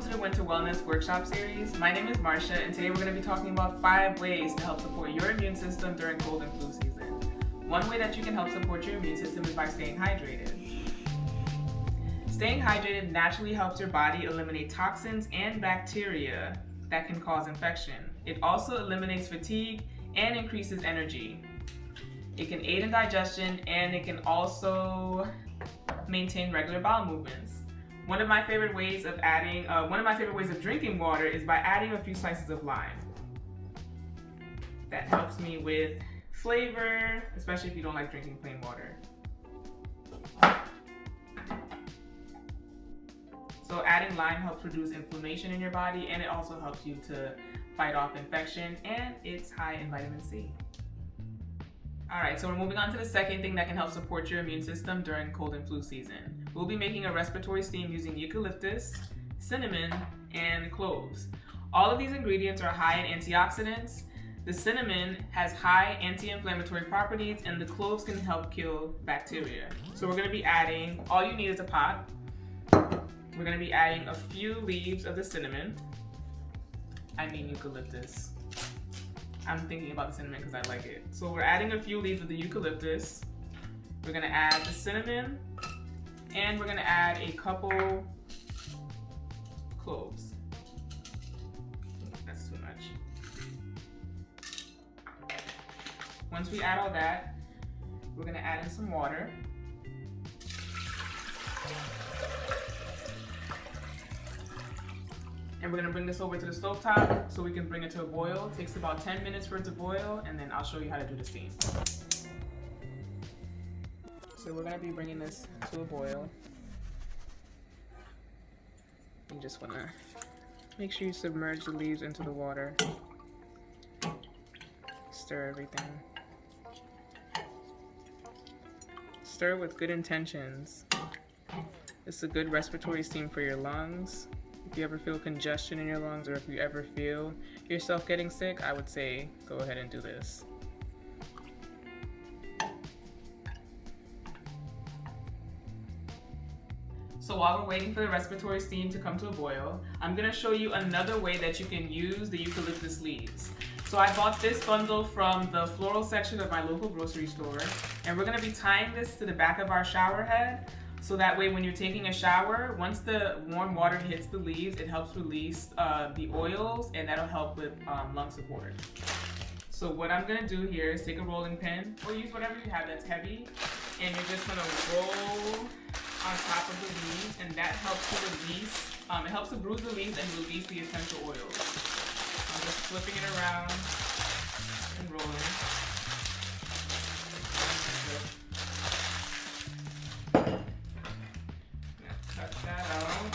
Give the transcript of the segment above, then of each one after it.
to the Winter Wellness Workshop Series. My name is Marsha, and today we're going to be talking about 5 ways to help support your immune system during cold and flu season. One way that you can help support your immune system is by staying hydrated. Staying hydrated naturally helps your body eliminate toxins and bacteria that can cause infection. It also eliminates fatigue and increases energy. It can aid in digestion, and it can also maintain regular bowel movements. One of my favorite ways of drinking water is by adding a few slices of lime. That helps me with flavor, especially if you don't like drinking plain water. So adding lime helps reduce inflammation in your body, and it also helps you to fight off infection, and it's high in vitamin C. Alright, so we're moving on to the second thing that can help support your immune system during cold and flu season. We'll be making a respiratory steam using eucalyptus, cinnamon, and cloves. All of these ingredients are high in antioxidants. The cinnamon has high anti-inflammatory properties, and the cloves can help kill bacteria. So we're going to be adding, all you need is a pot. We're going to be adding a few leaves of the cinnamon. I mean eucalyptus. I'm thinking about the cinnamon because I like it. So we're adding a few leaves of the eucalyptus. We're going to add the cinnamon, and we're going to add a couple cloves. That's too much. Once we add all that, we're going to add in some water. And we're going to bring this over to the stovetop so we can bring it to a boil. It takes about 10 minutes for it to boil, and then I'll show you how to do the steam. So we're going to be bringing this to a boil. You just want to make sure you submerge the leaves into the water. Stir everything. Stir with good intentions. It's a good respiratory steam for your lungs. If you ever feel congestion in your lungs, or if you ever feel yourself getting sick, I would say go ahead and do this. So while we're waiting for the respiratory steam to come to a boil, I'm going to show you another way that you can use the eucalyptus leaves. So I bought this bundle from the floral section of my local grocery store, and we're going to be tying this to the back of our shower head. So that way when you're taking a shower, once the warm water hits the leaves, it helps release the oils, and that'll help with lung support. So what I'm going to do here is take a rolling pin, or use whatever you have that's heavy, and you're just going to roll on top of the leaves, and that helps to release, it helps to bruise the leaves and release the essential oils. I'm just flipping it around and rolling. Cut that out.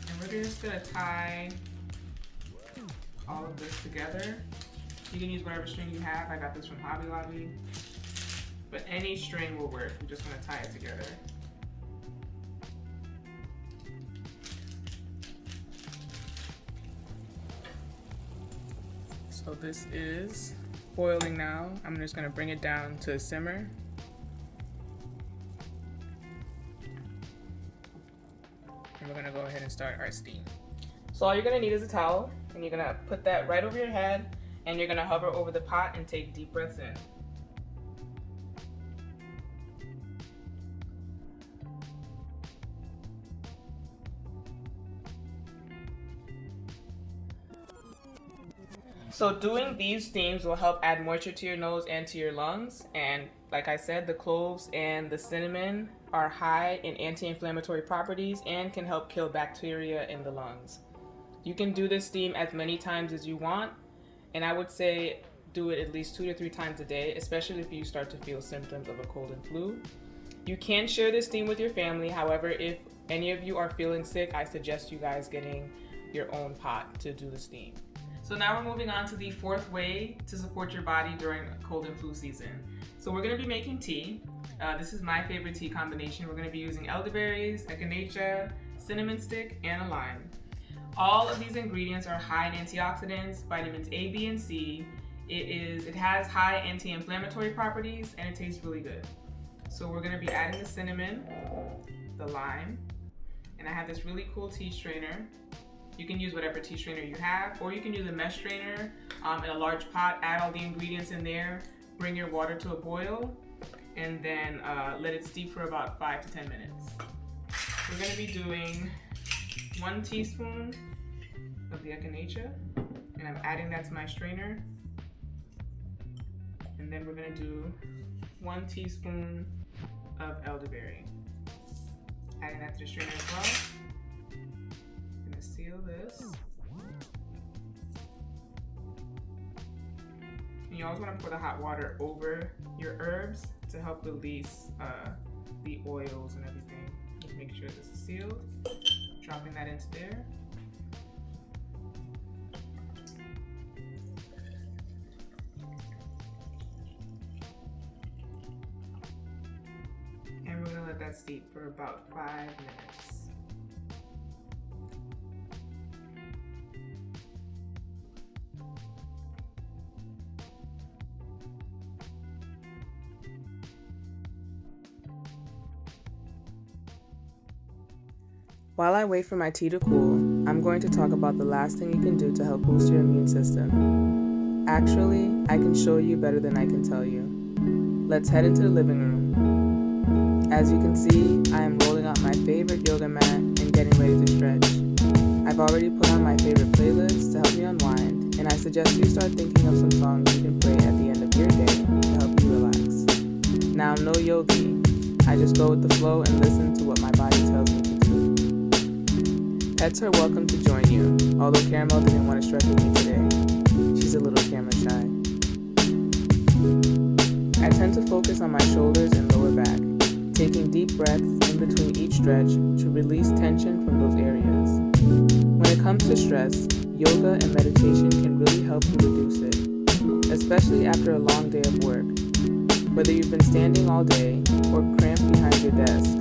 And we're just going to tie all of this together. You can use whatever string you have. I got this from Hobby Lobby. But any string will work. We're just going to tie it together. So this is boiling now. I'm just going to bring it down to a simmer. And we're going to go ahead and start our steam. So all you're going to need is a towel, and you're going to put that right over your head, and you're going to hover over the pot and take deep breaths in. So doing these steams will help add moisture to your nose and to your lungs. And like I said, the cloves and the cinnamon are high in anti-inflammatory properties and can help kill bacteria in the lungs. You can do this steam as many times as you want, and I would say do it at least 2 to 3 times a day, especially if you start to feel symptoms of a cold and flu. You can share this steam with your family. However, if any of you are feeling sick, I suggest you guys getting your own pot to do the steam. So now we're moving on to the 4th way to support your body during cold and flu season. So we're going to be making tea. This is my favorite tea combination. We're going to be using elderberries, echinacea, cinnamon stick, and a lime. All of these ingredients are high in antioxidants, vitamins A, B, and C. It has high anti-inflammatory properties, and it tastes really good. So we're gonna be adding the cinnamon, the lime, and I have this really cool tea strainer. You can use whatever tea strainer you have, or you can use a mesh strainer in a large pot, add all the ingredients in there, bring your water to a boil, and then let it steep for about 5 to 10 minutes. We're gonna be doing 1 teaspoon of the echinacea, and I'm adding that to my strainer. And then we're gonna do 1 teaspoon of elderberry. Adding that to the strainer as well. I'm gonna seal this. And you always wanna pour the hot water over your herbs to help release the oils and everything. Just make sure this is sealed. Dropping that into there. And we're gonna let that steep for about 5 minutes. While I wait for my tea to cool, I'm going to talk about the last thing you can do to help boost your immune system. Actually, I can show you better than I can tell you. Let's head into the living room. As you can see, I am rolling out my favorite yoga mat and getting ready to stretch. I've already put on my favorite playlist to help me unwind, and I suggest you start thinking of some songs you can play at the end of your day to help you relax. Now, I'm no yogi. I just go with the flow and listen to what my body tells me to do. Pets are welcome to join you, although Caramel didn't want to stretch with me today. She's a little camera shy. I tend to focus on my shoulders and lower back, taking deep breaths in between each stretch to release tension from those areas. When it comes to stress, yoga and meditation can really help you reduce it, especially after a long day of work. Whether you've been standing all day or cramped behind your desk,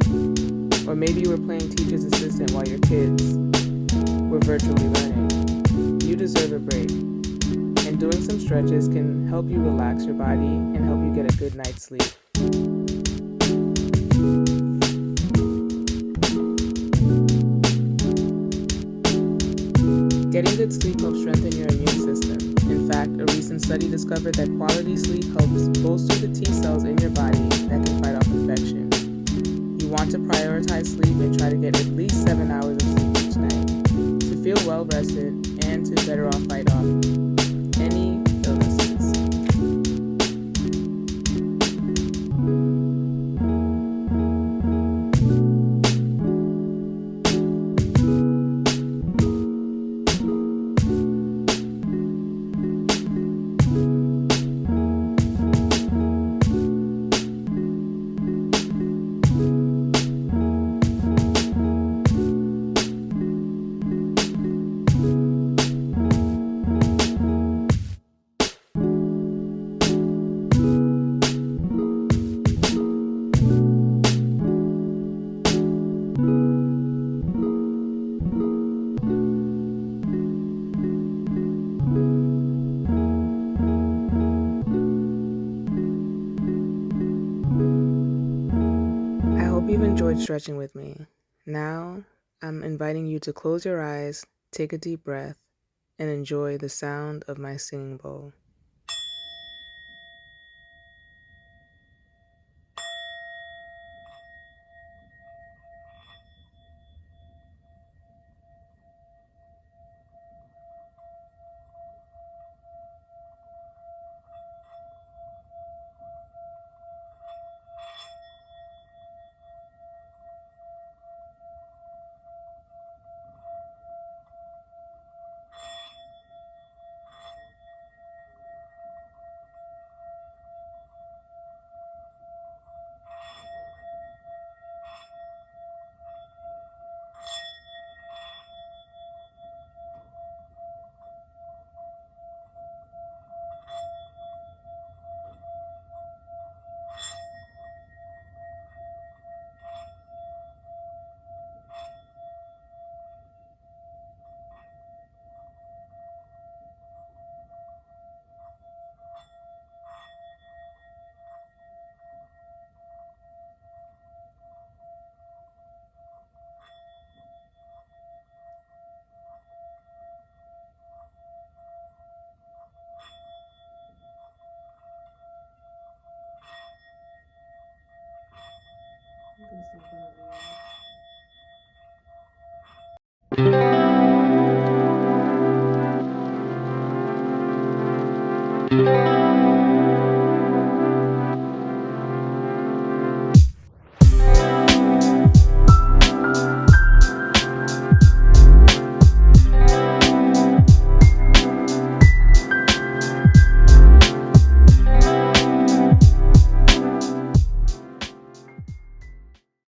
or maybe you were playing teacher's assistant while your kids were virtually learning, you deserve a break. And doing some stretches can help you relax your body and help you get a good night's sleep. Getting good sleep helps strengthen your immune system. In fact, a recent study discovered that quality sleep helps bolster the T cells in your body that can fight off infection. You want to prioritize sleep and try to get at least 7 hours of sleep each night to feel well rested and to better off fight off any illnesses. You've enjoyed stretching with me. Now, I'm inviting you to close your eyes, take a deep breath, and enjoy the sound of my singing bowl.